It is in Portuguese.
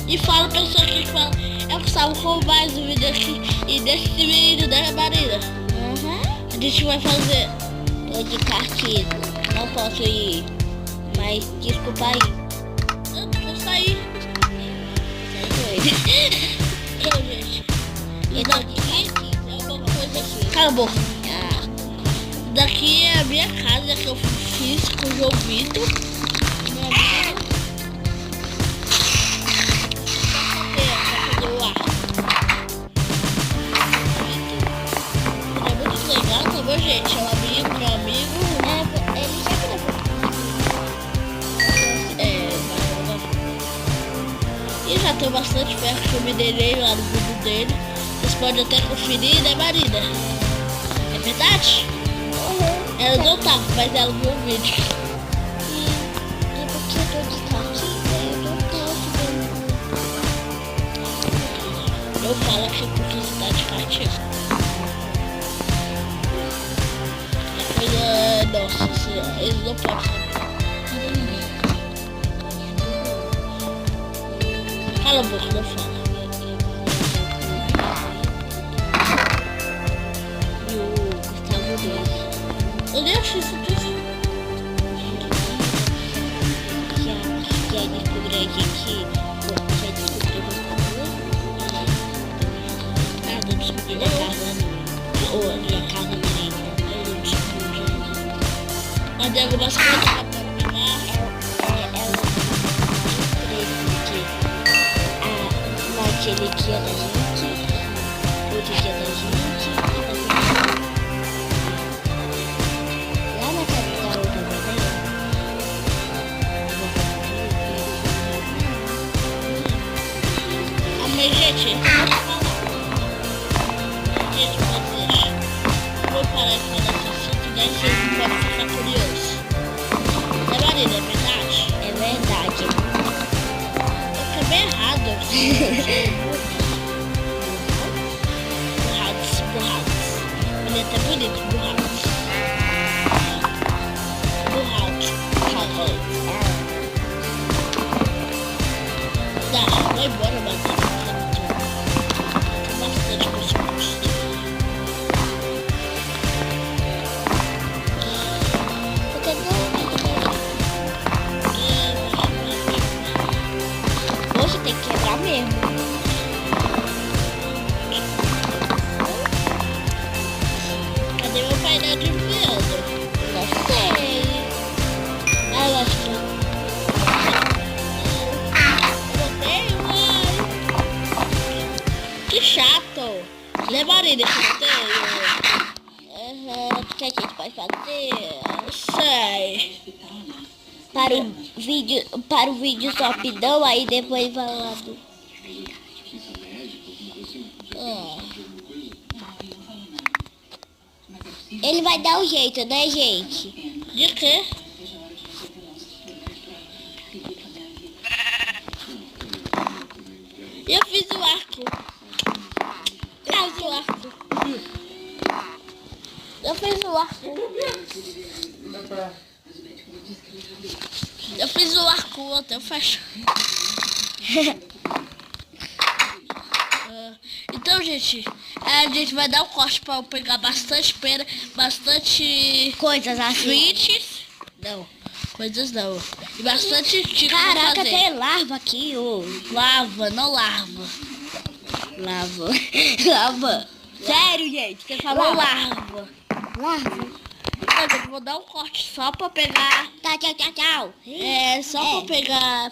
E fala pessoa que fala, eu gostava com mais um vídeo aqui. E desse vídeo, né, Marina? A gente vai fazer. Tô de castigo. Não posso ir. Mas desculpa aí. Eu vou sair. Então, gente. E daqui é uma coisa aqui. Acabou. Daqui é a minha casa que eu fiz com o João Vitor. É muito legal, tá bom, gente? É um amigo, meu amigo. Ele já gravou. E já tem bastante ferro que eu me dei lá no vídeo dele. Vocês podem até conferir, né, Marina? É verdade? Ela não tava, mas ela viu o vídeo. E porque eu tô de castigo, eu não posso ver. Eu falo que porque você tá de castigo. É coisa nossa, eles não podem saber. Cala a boca, não fala. E o Gustavo dele. Eu nem acho isso tudo. Já descobriu aqui que já descobriu o Gustavo. Ah, não descobri da casa. Ou a casa dele. Eu não descobri. Mas tem algumas coisas que eu quero pegar. Naquele dia da gente, outro dia da gente, lá na casa da outra bandeira. A minha gente, eu vou falar. Gente, vocês vou parar de falar assim, daí vocês não podem ficar curiosos. É Marina, é verdade? É verdade. Eu acabei errado. Burrados. Ele é até bonito, burrados. Tá, vai embora, mano. Tem bastante pessoas. Porque não. Poxa, tem que quebrar mesmo. Cadê meu painel de vento? Não sei. Ah, eu acho que Eu tenho, mãe. Que chato. Né, Marina, que eu tenho? o que a gente pode fazer? Não sei. Para o vídeo só rapidão, aí depois vai lá do... Ele vai dar um jeito, né, gente? De quê? Eu fiz o arco. Eu fiz o arco. Eu fiz o arco até eu fechar. Então, gente, a gente vai dar um corte pra eu pegar bastante pera, bastante Coisas assim. fruits. Não. Coisas não. E bastante tipo Caraca, pra fazer. tem larva aqui, ô. Lava, não larva. Lava. Lava. Sério, gente? Você falou Não larva. larva. Larva. Mas eu vou dar um corte só pra pegar. Tá, tchau, tchau, tchau. Só pra pegar